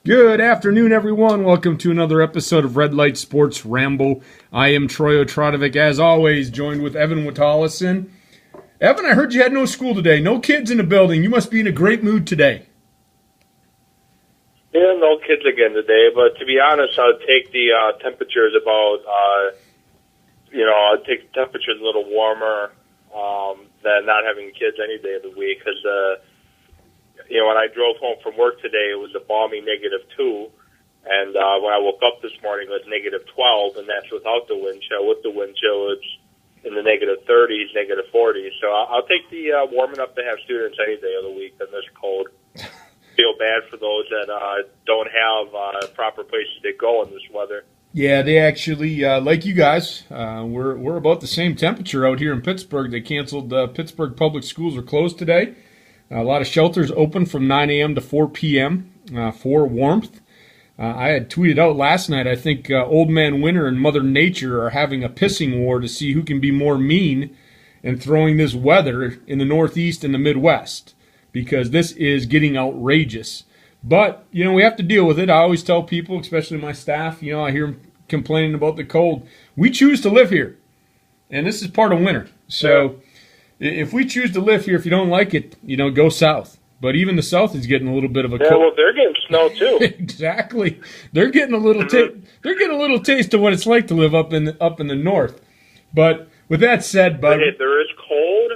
Good afternoon, everyone. Welcome to another episode of Light Sports Ramble. I am Troy Otradovic, as always, joined with Evan Watallison. Evan, I heard you had no school today. No kids in the building. You must be in a great mood today. Yeah, no kids again today, but to be honest, I would take the temperatures I'd take the temperatures a little warmer than not having kids any day of the week, because when I drove home from work today, it was a balmy -2, and when I woke up this morning, it was -12, and that's without the wind chill. With the wind chill, it's in the -30s, -40s. So I'll take the warm enough to have students any day of the week than this cold. Feel bad for those that don't have proper places to go in this weather. Yeah, they actually, like you guys, we're about the same temperature out here in Pittsburgh. They canceled Pittsburgh public schools are closed today. A lot of shelters open from 9 a.m. to 4 p.m. For warmth. I had tweeted out last night, I think Old Man Winter and Mother Nature are having a pissing war to see who can be more mean and throwing this weather in the Northeast and the Midwest, because this is getting outrageous. But, we have to deal with it. I always tell people, especially my staff, I hear them complaining about the cold. We choose to live here, and this is part of winter. So if we choose to live here, if you don't like it, go south. But even the south is getting a little bit of a cold. Yeah, well, they're getting snow too. Exactly. They're getting a little they're getting a little taste of what it's like to live up in the north. But with that said, bud, there is cold.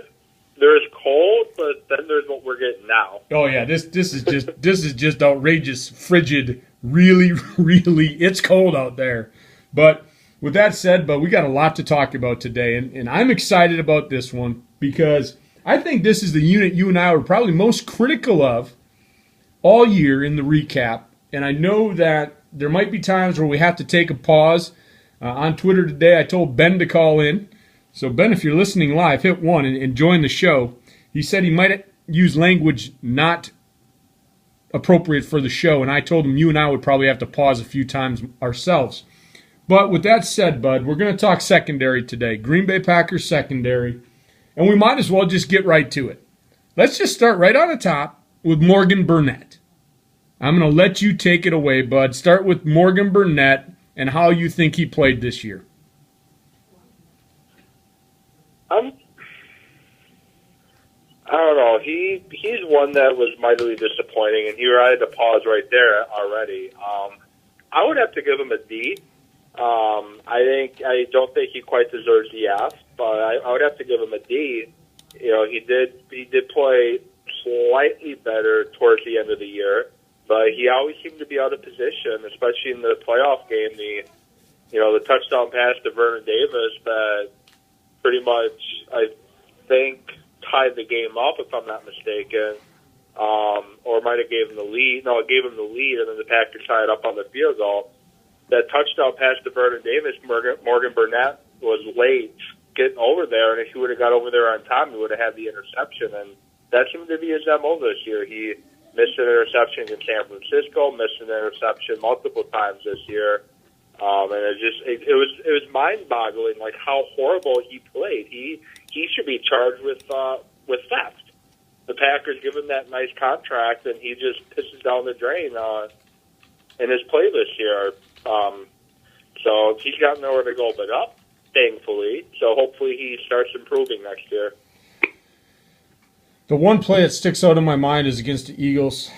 There is cold, but then there's what we're getting now. Oh yeah, this is just outrageous, frigid. Really, really, it's cold out there. But with that said, but we got a lot to talk about today, and I'm excited about this one because I think this is the unit you and I were probably most critical of all year in the recap. And I know that there might be times where we have to take a pause. On Twitter today, I told Ben to call in. So, Ben, if you're listening live, hit 1 and join the show. He said he might use language not appropriate for the show, and I told him you and I would probably have to pause a few times ourselves. But with that said, bud, we're going to talk secondary today. Green Bay Packers secondary, and we might as well just get right to it. Let's just start right on the top with Morgan Burnett. I'm going to let you take it away, bud. Start with Morgan Burnett and how you think he played this year. I don't know. He's one that was mightily disappointing, and you had to pause right there already. I would have to give him a D. I don't think he quite deserves the F, but I would have to give him a D. He did play slightly better towards the end of the year, but he always seemed to be out of position, especially in the playoff game. The touchdown pass to Vernon Davis that pretty much, I think, tied the game up, if I'm not mistaken, or might have gave him the lead. No, it gave him the lead, and then the Packers tied up on the field goal. That touchdown pass to Vernon Davis, Morgan Burnett was late getting over there, and if he would have got over there on time, he would have had the interception, and that seemed to be his MO this year. He missed an interception in San Francisco, missed an interception multiple times this year. And it was mind-boggling, like how horrible he played. He should be charged with theft. The Packers give him that nice contract, and he just pisses down the drain in his play this year. So he's got nowhere to go but up, thankfully. So hopefully he starts improving next year. The one play that sticks out in my mind is against the Eagles,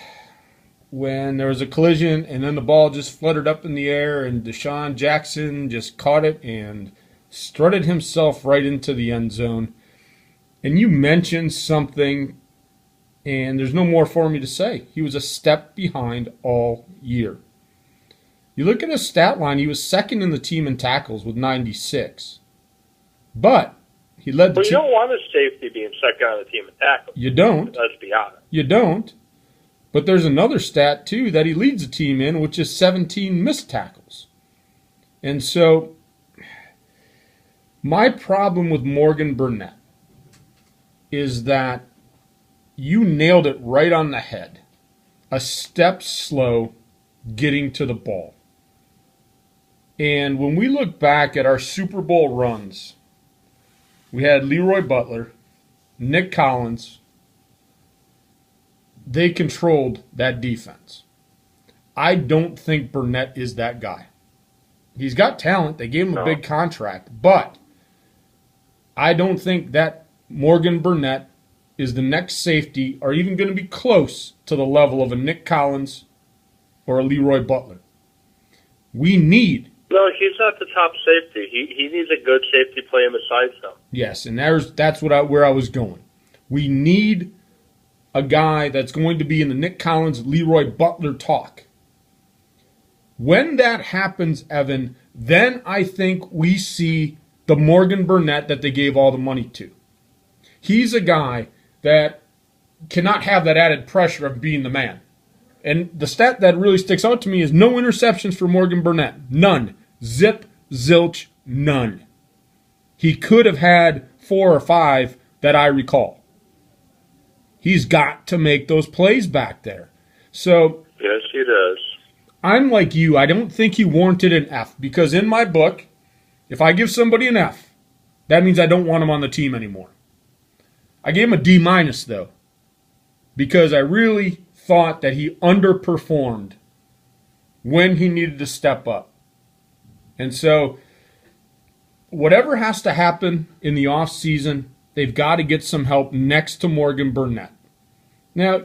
when there was a collision and then the ball just fluttered up in the air and Deshaun Jackson just caught it and strutted himself right into the end zone. And you mentioned something, and there's no more for me to say. He was a step behind all year. You look at his stat line, he was second in the team in tackles with 96. But he led the team. You don't want a safety being second on the team in tackles. You don't. Let's be honest. You don't. But there's another stat, too, that he leads the team in, which is 17 missed tackles. And so my problem with Morgan Burnett is that you nailed it right on the head. A step slow getting to the ball. And when we look back at our Super Bowl runs, we had Leroy Butler, Nick Collins. They controlled that defense. I don't think Burnett is that guy. He's got talent. They gave him a big contract. But I don't think that Morgan Burnett is the next safety or even going to be close to the level of a Nick Collins or a Leroy Butler. We need... No, he's not the top safety. He needs a good safety playing beside him. Yes, and that's where I was going. We need a guy that's going to be in the Nick Collins, Leroy Butler talk. When that happens, Evan, then I think we see the Morgan Burnett that they gave all the money to. He's a guy that cannot have that added pressure of being the man. And the stat that really sticks out to me is no interceptions for Morgan Burnett. None. Zip, zilch, none. He could have had 4 or 5 that I recall. He's got to make those plays back there. So yes, he does. I'm like you. I don't think he warranted an F because in my book, if I give somebody an F, that means I don't want him on the team anymore. I gave him a D- though because I really thought that he underperformed when he needed to step up. And so whatever has to happen in the offseason, they've got to get some help next to Morgan Burnett. Now,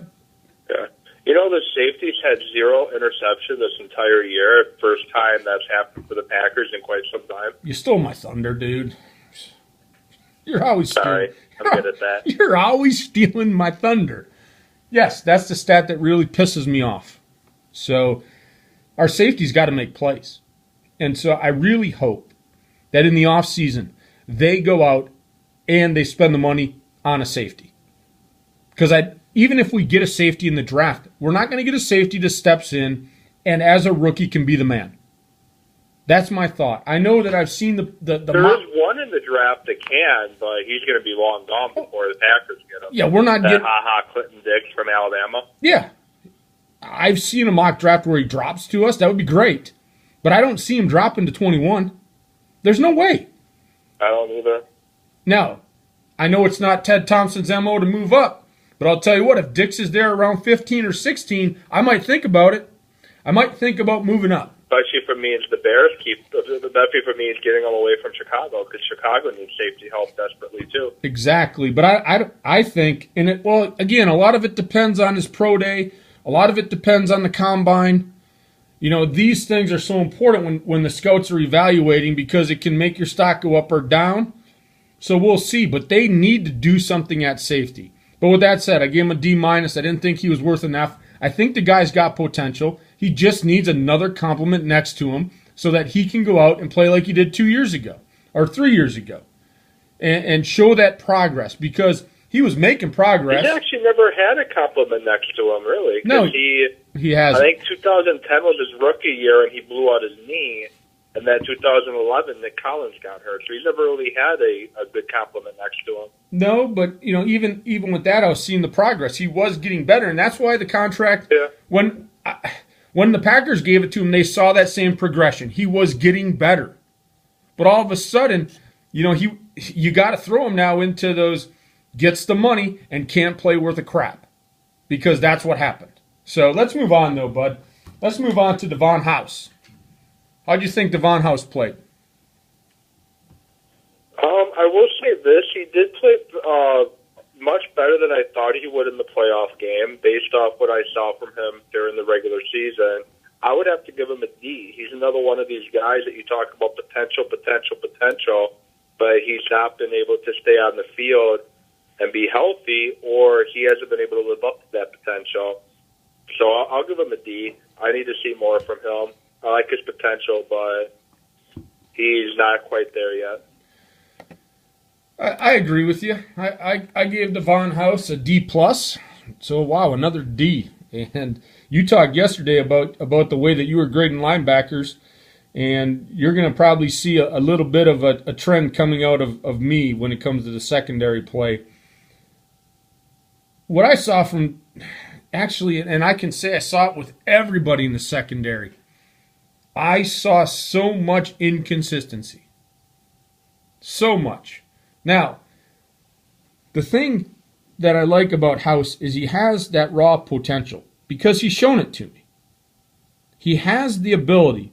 yeah. You know, the safeties had 0 interception this entire year. First time that's happened for the Packers in quite some time. You stole my thunder, dude. You're always sorry. I'm good at that. You're always stealing my thunder. Yes, that's the stat that really pisses me off. So our safety's got to make plays. And so I really hope that in the offseason they go out and they spend the money on a safety. Because even if we get a safety in the draft, we're not going to get a safety that steps in and as a rookie can be the man. That's my thought. I know that I've seen the there is one in the draft that can, but he's going to be long gone before the Packers get him. Yeah, we're not getting... Clinton Dix from Alabama. Yeah. I've seen a mock draft where he drops to us. That would be great. But I don't see him dropping to 21. There's no way. I don't either. Now, I know it's not Ted Thompson's MO to move up, but I'll tell you what, if Dix is there around 15 or 16, I might think about it. I might think about moving up. Especially for me, it's the Bears especially for me, it's getting them away from Chicago because Chicago needs safety help desperately too. Exactly, but I think, again, a lot of it depends on his pro day. A lot of it depends on the combine. You know, these things are so important when the scouts are evaluating because it can make your stock go up or down. So we'll see, but they need to do something at safety. But with that said, I gave him a D-. I didn't think he was worth an F. I think the guy's got potential. He just needs another compliment next to him so that he can go out and play like he did 2 years ago or 3 years ago and show that progress because he was making progress. He's actually never had a compliment next to him, really. No, he has. I think 2010 was his rookie year, and he blew out his knee. And then 2011, Nick Collins got hurt. So he's never really had a good compliment next to him. No, but you know, even with that, I was seeing the progress. He was getting better, and that's why the contract. Yeah. When the Packers gave it to him, they saw that same progression. He was getting better, but all of a sudden, you know, you got to throw him now into those gets the money and can't play worth a crap because that's what happened. So let's move on, though, bud. Let's move on to Devon House. How do you think Devon House played? I will say this. He did play much better than I thought he would in the playoff game based off what I saw from him during the regular season. I would have to give him a D. He's another one of these guys that you talk about potential, but he's not been able to stay on the field and be healthy, or he hasn't been able to live up to that potential. So I'll give him a D. I need to see more from him. I like his potential, but he's not quite there yet. I agree with you. I gave Devon House a D+. So, wow, another D. And you talked yesterday about the way that you were grading linebackers, and you're going to probably see a little bit of a trend coming out of me when it comes to the secondary play. What I saw from, actually, and I can say I saw it with everybody in the secondary, I saw so much inconsistency. So much. Now, the thing that I like about House is he has that raw potential because he's shown it to me. he has the ability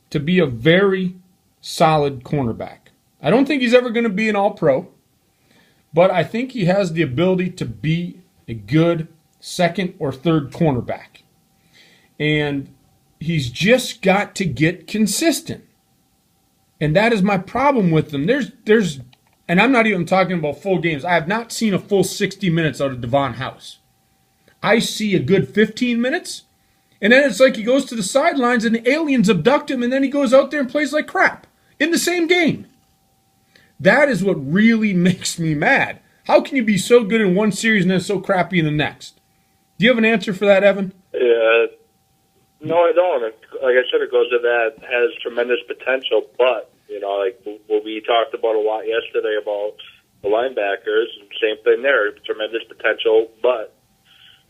to be a very solid cornerback. I don't think he's ever going to be an all-pro, but I think he has the ability to be a good second or third cornerback. And he's just got to get consistent. And that is my problem with him. There's and I'm not even talking about full games. I have not seen a full 60 minutes out of Devon House. I see a good 15 minutes, and then it's like he goes to the sidelines and the aliens abduct him, and then he goes out there and plays like crap in the same game. That is what really makes me mad. How can you be so good in one series and then so crappy in the next? Do you have an answer for that, Evan? Yeah. No, I don't. Like I said, it goes to that has tremendous potential, but, like what we talked about a lot yesterday about the linebackers, same thing there, tremendous potential, but,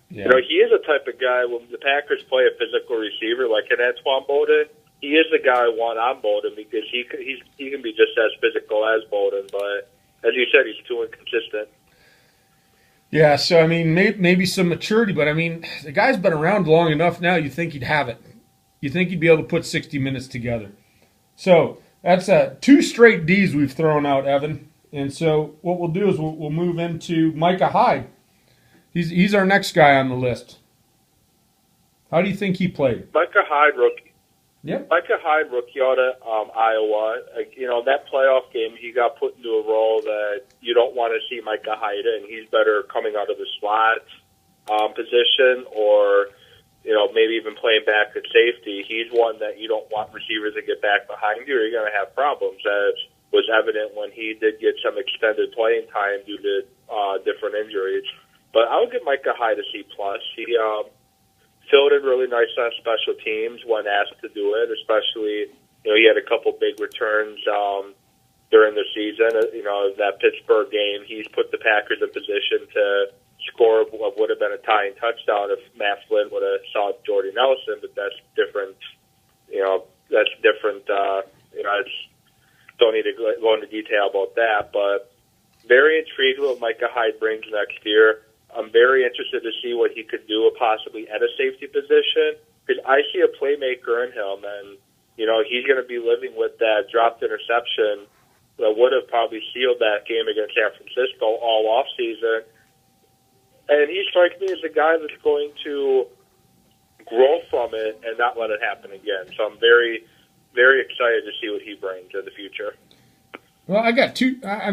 he is a type of guy, when the Packers play a physical receiver like an Antoine Bowden, he is the guy I want on Bowden because he can be just as physical as Bowden, but as you said, he's too inconsistent. Yeah, so, maybe some maturity, but, the guy's been around long enough now, you think he'd have it. You think he'd be able to put 60 minutes together. So, that's 2 straight Ds we've thrown out, Evan. And so what we'll do is we'll move into Micah Hyde. He's our next guy on the list. How do you think he played? Micah Hyde, rookie. Yep. Micah Hyde, rookie out of Iowa. That playoff game, he got put into a role that you don't want to see Micah Hyde in. He's better coming out of the slot position or, maybe even playing back at safety. He's one that you don't want receivers to get back behind you or you're going to have problems, as was evident when he did get some extended playing time due to different injuries. But I would give Micah Hyde a C+. He filled in really nice on special teams when asked to do it, especially, he had a couple big returns during the season. That Pittsburgh game, he's put the Packers in position to score what would have been a tying touchdown if Matt Flynn would have saw Jordy Nelson, but that's different. That's different. I just don't need to go into detail about that, but very intrigued with what Micah Hyde brings next year. I'm very interested to see what he could do possibly at a safety position because I see a playmaker in him, and, he's going to be living with that dropped interception that would have probably sealed that game against San Francisco all offseason. And he strikes me as a guy that's going to grow from it and not let it happen again. So I'm very, very excited to see what he brings in the future. Well, I got two. I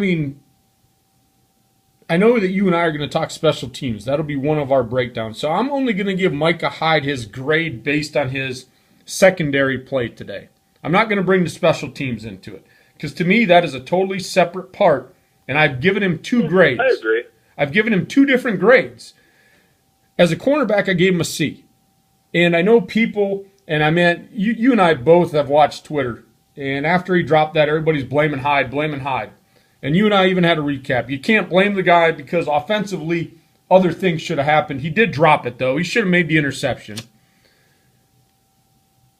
know that you and I are going to talk special teams. That'll be one of our breakdowns. So I'm only going to give Micah Hyde his grade based on his secondary play today. I'm not going to bring the special teams into it because to me that is a totally separate part, and I've given him 2 grades. I agree. I've given him 2 different grades. As a cornerback, I gave him a C. And I know people, and you and I both have watched Twitter, and after he dropped that, everybody's blaming Hyde. And you and I even had a recap. You can't blame the guy because offensively, other things should have happened. He did drop it, though. He should have made the interception.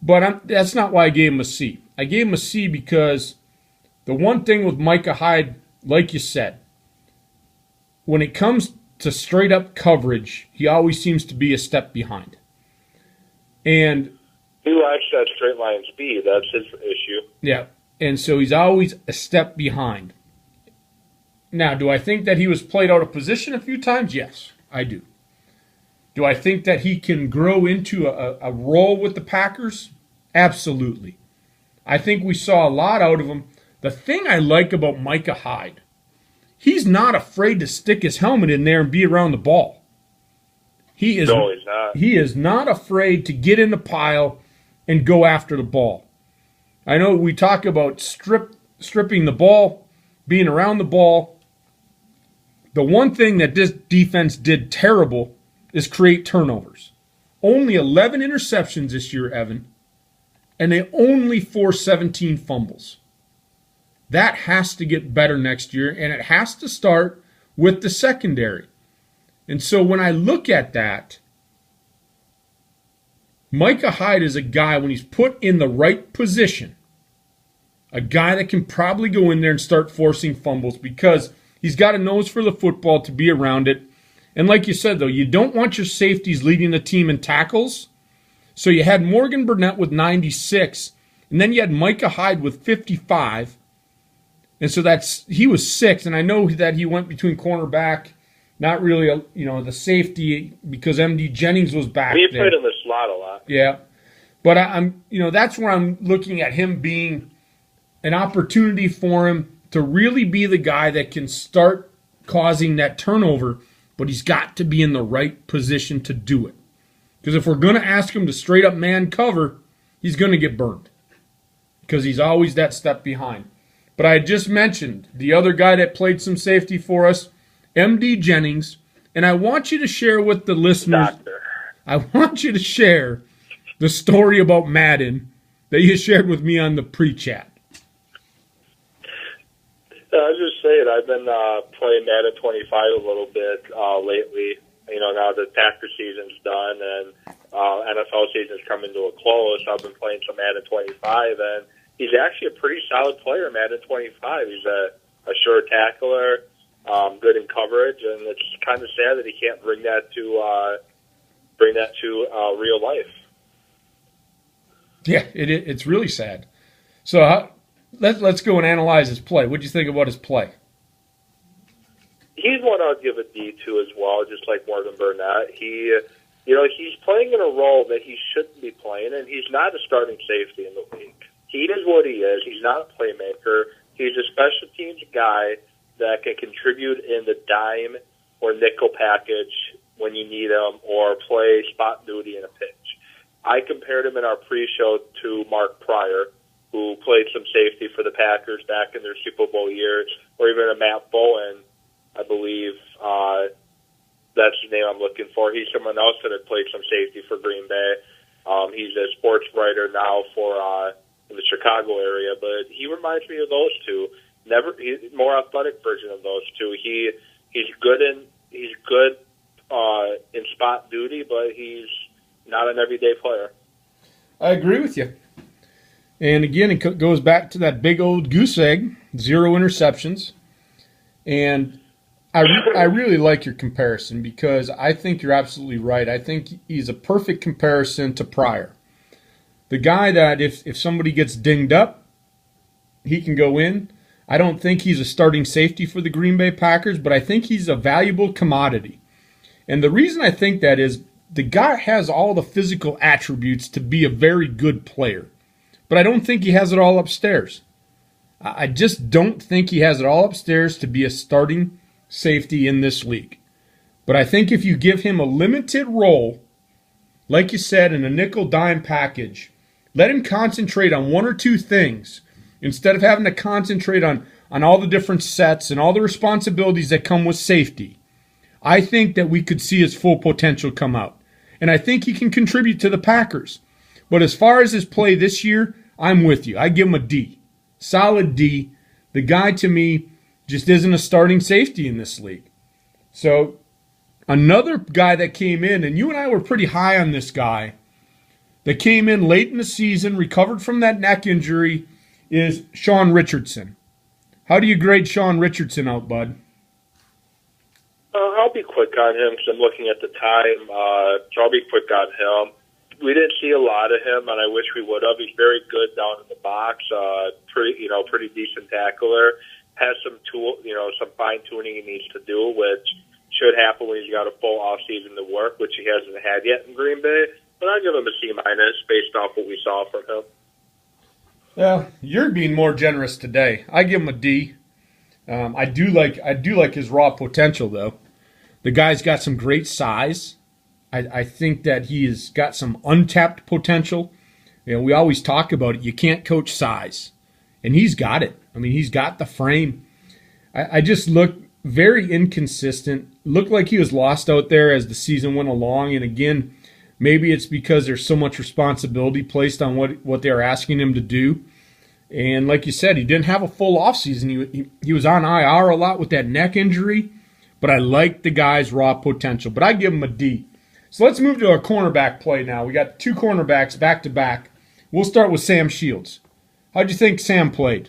But that's not why I gave him a C. I gave him a C because the one thing with Micah Hyde, like you said, when it comes to straight-up coverage, he always seems to be a step behind. And he lacks that straight-line speed. That's his issue. Yeah, and so he's always a step behind. Now, do I think that he was played out of position a few times? Yes, I do. Do I think that he can grow into a role with the Packers? Absolutely. I think we saw a lot out of him. The thing I like about Micah Hyde, he's not afraid to stick his helmet in there and be around the ball. No, he's not. He is not afraid to get in the pile and go after the ball. I know we talk about stripping the ball, being around the ball. The one thing that this defense did terrible is create turnovers. Only 11 interceptions this year, Evan, and they only forced 17 fumbles. That has to get better next year, and it has to start with the secondary. And so when I look at that, Micah Hyde is a guy, when he's put in the right position, a guy that can probably go in there and start forcing fumbles because he's got a nose for the football to be around it. And like you said, though, you don't want your safeties leading the team in tackles. So you had Morgan Burnett with 96, and then you had Micah Hyde with 55. And so he was 6, and I know that he went between cornerback, not really, the safety because MD Jennings was back He there. played in the slot a lot. Yeah. But that's where I'm looking at him being an opportunity for him to really be the guy that can start causing that turnover, but he's got to be in the right position to do it. Because if we're going to ask him to straight up man cover, he's going to get burned because he's always that step behind. But I just mentioned the other guy that played some safety for us, MD Jennings, and I want you to share with the listeners. Doctor. I want you to share the story about Madden that you shared with me on the pre-chat. I was just saying, I've been playing Madden 25 a little bit lately. Now the Packers season's done and NFL season's coming to a close. I've been playing some Madden 25, and he's actually a pretty solid player, Madden 25. He's a sure tackler, good in coverage, and it's kind of sad that he can't bring that to real life. Yeah, it's really sad. So let's go and analyze his play. What do you think about his play? He's one I'll give a D to as well, just like Morgan Burnett. He's playing in a role that he shouldn't be playing, and he's not a starting safety in the league. He is what he is. He's not a playmaker. He's a special teams guy that can contribute in the dime or nickel package when you need him or play spot duty in a pitch. I compared him in our pre-show to Mark Pryor, who played some safety for the Packers back in their Super Bowl years, or even a Matt Bowen, I believe. That's the name I'm looking for. He's someone else that had played some safety for Green Bay. He's a sports writer now for in the Chicago area, but he reminds me of those two. He's a more athletic version of those two. He's good in spot duty, but he's not an everyday player. I agree with you. And again, it goes back to that big old goose egg, 0 interceptions. And I really like your comparison because I think you're absolutely right. I think he's a perfect comparison to Pryor. The guy that if somebody gets dinged up, he can go in. I don't think he's a starting safety for the Green Bay Packers, but I think he's a valuable commodity. And the reason I think that is the guy has all the physical attributes to be a very good player. But I don't think he has it all upstairs. I just don't think he has it all upstairs to be a starting safety in this league. But I think if you give him a limited role, like you said, in a nickel dime package, let him concentrate on one or two things instead of having to concentrate on all the different sets and all the responsibilities that come with safety. I think that we could see his full potential come out. And I think he can contribute to the Packers. But as far as his play this year, I'm with you. I give him a D. Solid D. The guy, to me, just isn't a starting safety in this league. So another guy that came in, and you and I were pretty high on this guy, that came in late in the season, recovered from that neck injury, is Sean Richardson. How do you grade Sean Richardson out, bud? I'll be quick on him because I'm looking at the time. So I'll be quick on him. We didn't see a lot of him, and I wish we would have. He's very good down in the box. Pretty decent tackler. Has some some fine tuning he needs to do, which should happen when he's got a full off season to work, which he hasn't had yet in Green Bay. But I'll give him a C- based off what we saw from him. Well, you're being more generous today. I give him a D. I do like his raw potential, though. The guy's got some great size. I think that he has got some untapped potential. We always talk about it. You can't coach size. And he's got it. I mean, he's got the frame. I just look very inconsistent. Looked like he was lost out there as the season went along. And again, maybe it's because there's so much responsibility placed on what they're asking him to do. And like you said, he didn't have a full offseason. He was on IR a lot with that neck injury. But I like the guy's raw potential. But I give him a D. So let's move to our cornerback play now. We got two cornerbacks back-to-back. We'll start with Sam Shields. How'd you think Sam played?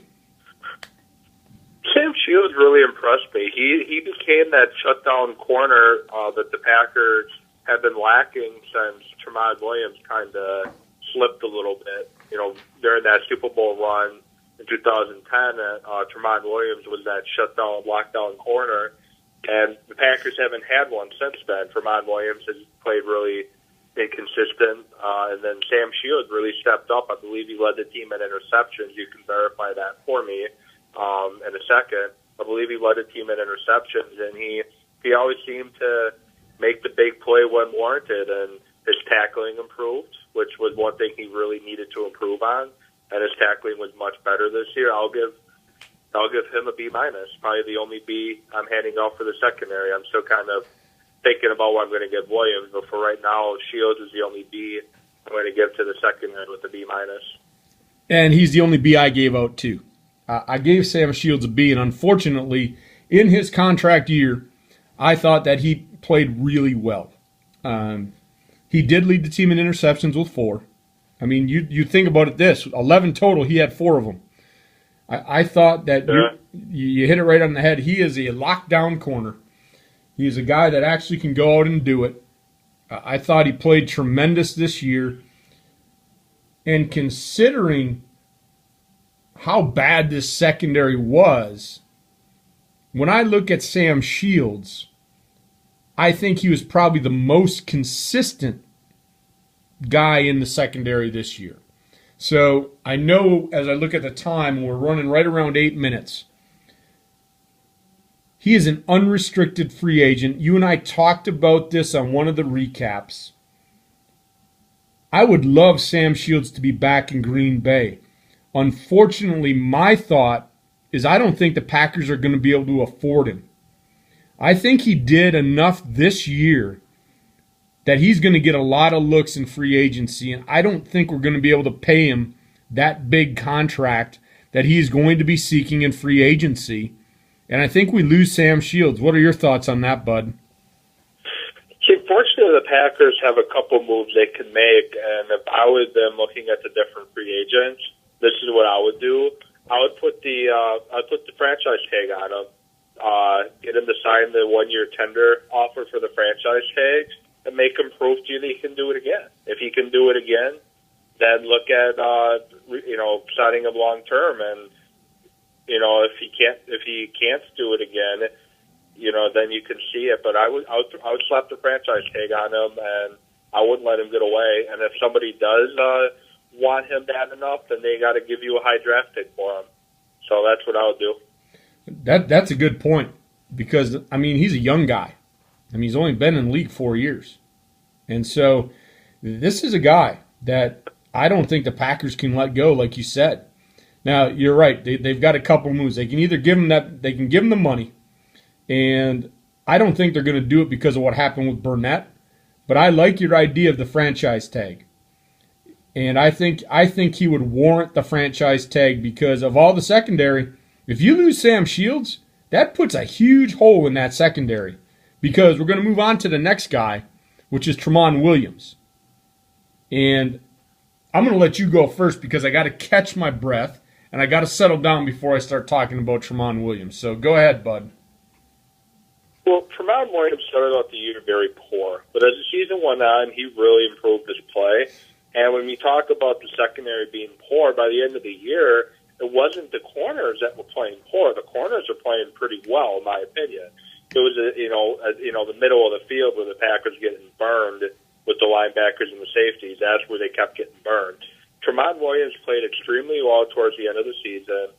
Sam Shields really impressed me. He became that shutdown corner that the Packers have been lacking since Tremont Williams kind of slipped a little bit. During that Super Bowl run in 2010, Tremont Williams was that shutdown, lockdown corner, and the Packers haven't had one since then. Tremont Williams has played really inconsistent, and then Sam Shields really stepped up. I believe he led the team in interceptions. You can verify that for me in a second. I believe he led the team in interceptions, and he always seemed to make the big play when warranted, and his tackling improved, which was one thing he really needed to improve on, and his tackling was much better this year. I'll give him a B minus, probably the only B I'm handing out for the secondary. I'm still kind of thinking about what I'm going to give Williams, but for right now, Shields is the only B I'm going to give to the secondary with a B minus. And he's the only B I gave out too. I gave Sam Shields a B, and unfortunately, in his contract year, I thought that he played really well. He did lead the team in interceptions with 4. I mean, you think about it this, 11 total, he had 4 of them. I thought that you hit it right on the head. He is a lockdown corner. He is a guy that actually can go out and do it. I thought he played tremendous this year. And considering how bad this secondary was, when I look at Sam Shields, I think he was probably the most consistent guy in the secondary this year. So I know as I look at the time, we're running right around 8 minutes. He is an unrestricted free agent. You and I talked about this on one of the recaps. I would love Sam Shields to be back in Green Bay. Unfortunately, my thought is I don't think the Packers are going to be able to afford him. I think he did enough this year that he's going to get a lot of looks in free agency, and I don't think we're going to be able to pay him that big contract that he's going to be seeking in free agency. And I think we lose Sam Shields. What are your thoughts on that, bud? Unfortunately, the Packers have a couple moves they can make, and if I was them looking at the different free agents, this is what I would do. I would put the franchise tag on him, get him to sign the 1-year tender offer for the franchise tag, and make him prove to you that he can do it again. If he can do it again, then look at signing him long term. And if he can't do it again, then you can see it. But I would slap the franchise tag on him, and I wouldn't let him get away. And if somebody does want him bad enough, then they got to give you a high draft pick for him. So that's what I would do. That's a good point because I mean he's a young guy. I mean, he's only been in the league 4 years. And so this is a guy that I don't think the Packers can let go, like you said. Now, you're right. They've got a couple moves. They can either give him they can give him the money, and I don't think they're going to do it because of what happened with Burnett, but I like your idea of the franchise tag. And I think he would warrant the franchise tag because of all the secondary. If you lose Sam Shields, that puts a huge hole in that secondary. Because we're going to move on to the next guy, which is Tremont Williams. And I'm going to let you go first because I got to catch my breath and I got to settle down before I start talking about Tremont Williams. So go ahead, bud. Well, Tremont Williams started out the year very poor, but as the season went on, he really improved his play. And when we talk about the secondary being poor, by the end of the year, it wasn't the corners that were playing poor. The corners are playing pretty well, in my opinion. It was, the middle of the field where the Packers getting burned with the linebackers and the safeties. That's where they kept getting burned. Tremont Williams played extremely well towards the end of the season.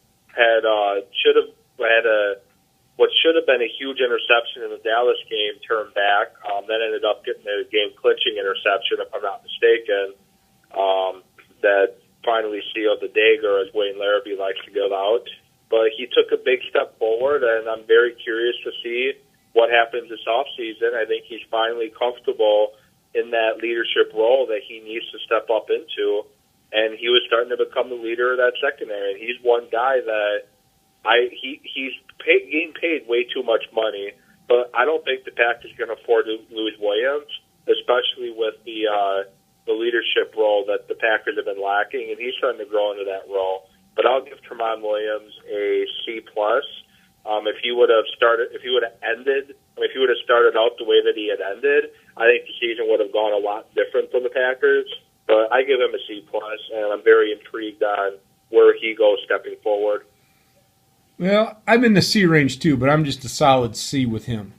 What should have been a huge interception in the Dallas game turned back. Then ended up getting a game-clinching interception, if I'm not mistaken, that finally sealed the dagger, as Wayne Larrabee likes to give out. But he took a big step forward, and I'm very curious to see what happens this offseason. I think he's finally comfortable in that leadership role that he needs to step up into, and he was starting to become the leader of that secondary. And he's one guy that he's getting paid way too much money, but I don't think the Packers can afford to lose Williams, especially with the leadership role that the Packers have been lacking, and he's starting to grow into that role. But I'll give Tremont Williams a C+. If he would have started out the way that he had ended, I think the season would have gone a lot different for the Packers. But I give him a C+, and I'm very intrigued on where he goes stepping forward. Well, I'm in the C range too, but I'm just a solid C with him.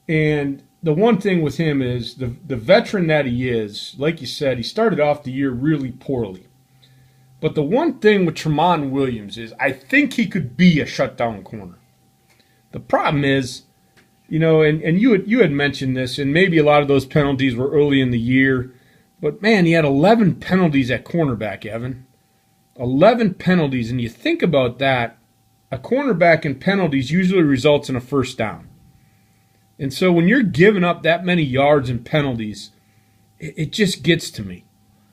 And the one thing with him is the veteran that he is, like you said, he started off the year really poorly. But the one thing with Tramon Williams is I think he could be a shutdown corner. The problem is, and you had mentioned this, and maybe a lot of those penalties were early in the year, but man, he had 11 penalties at cornerback, Evan. 11 penalties, and you think about that, a cornerback in penalties usually results in a first down. And so when you're giving up that many yards in penalties, it just gets to me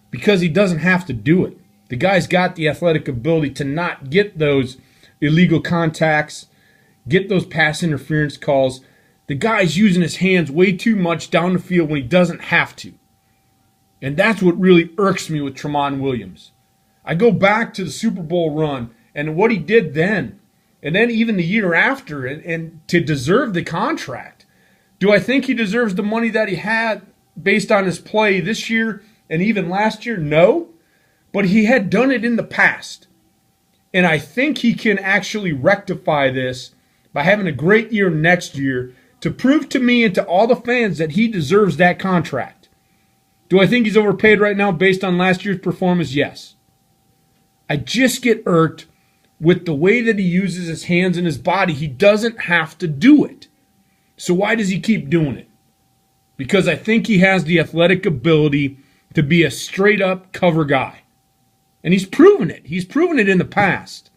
because he doesn't have to do it. The guy's got the athletic ability to not get those illegal contacts, get those pass interference calls. The guy's using his hands way too much down the field when he doesn't have to. And that's what really irks me with Tramon Williams. I go back to the Super Bowl run and what he did then, and then even the year after, and to deserve the contract. Do I think he deserves the money that he had based on his play this year and even last year? No. But he had done it in the past. And I think he can actually rectify this by having a great year next year to prove to me and to all the fans that he deserves that contract. Do I think he's overpaid right now based on last year's performance? Yes. I just get irked with the way that he uses his hands and his body. He doesn't have to do it. So why does he keep doing it? Because I think he has the athletic ability to be a straight-up cover guy. And he's proven it. He's proven it in the past.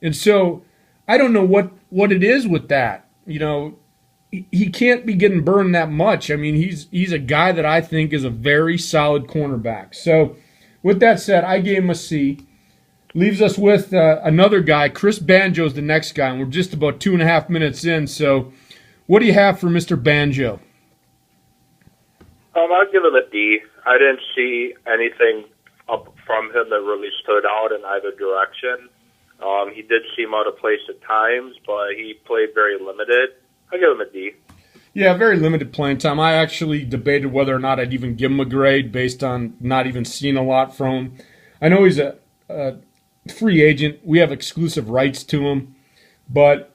And so I don't know what it is with that. He can't be getting burned that much. I mean, he's a guy that I think is a very solid cornerback. So with that said, I gave him a C. Leaves us with another guy. Chris Banjo's the next guy, and we're just about 2.5 minutes in. So what do you have for Mr. Banjo? I'll give him a D. I didn't see anything up from him that really stood out in either direction. He did seem out of place at times, but he played very limited. I'll give him a D. Yeah, very limited playing time. I actually debated whether or not I'd even give him a grade based on not even seeing a lot from him. I know he's a free agent. We have exclusive rights to him. But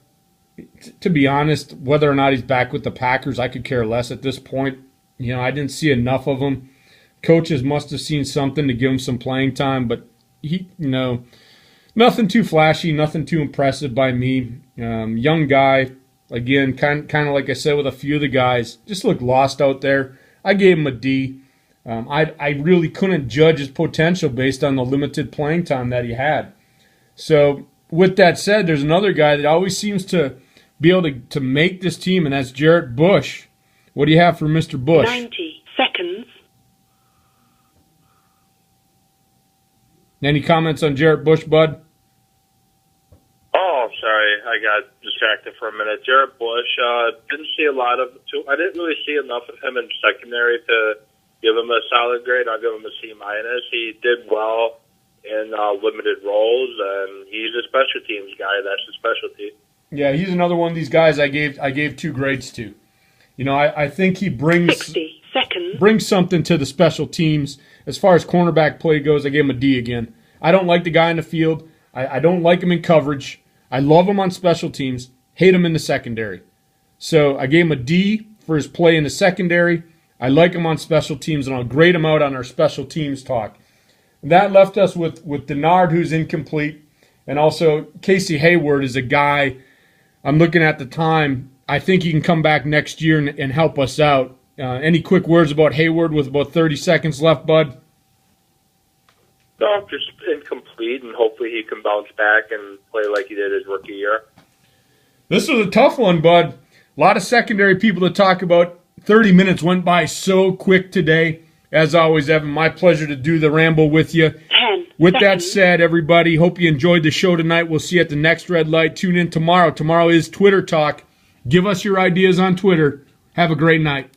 to be honest, whether or not he's back with the Packers, I could care less at this point. I didn't see enough of him. Coaches must have seen something to give him some playing time, but he, nothing too flashy, nothing too impressive by me. Young guy, again, kind of like I said with a few of the guys, just looked lost out there. I gave him a D. I really couldn't judge his potential based on the limited playing time that he had. So with that said, there's another guy that always seems to be able to make this team, and that's Jarrett Bush. What do you have for Mr. Bush? 90 seconds. Any comments on Jarrett Bush, bud? Oh, sorry. I got distracted for a minute. Jarrett Bush, didn't see a lot of I didn't really see enough of him in secondary to give him a solid grade. I'll give him a C-. He did well in limited roles, and he's a special teams guy. That's his specialty. Yeah, he's another one of these guys I gave 2 grades to. I think he brings 60 seconds. Brings something to the special teams. As far as cornerback play goes, I gave him a D again. I don't like the guy in the field. I don't like him in coverage. I love him on special teams. Hate him in the secondary. So I gave him a D for his play in the secondary. I like him on special teams, and I'll grade him out on our special teams talk. That left us with Denard, who's incomplete, and also Casey Hayward is a guy I'm looking at the time. I think he can come back next year and help us out. Any quick words about Hayward with about 30 seconds left, bud? No, just incomplete, and hopefully he can bounce back and play like he did his rookie year. This was a tough one, bud. A lot of secondary people to talk about. 30 minutes went by so quick today. As always, Evan, my pleasure to do the ramble with you. 10 With seconds. that said, everybody, hope you enjoyed the show tonight. We'll see you at the next red light. Tune in tomorrow. Tomorrow is Twitter Talk. Give us your ideas on Twitter. Have a great night.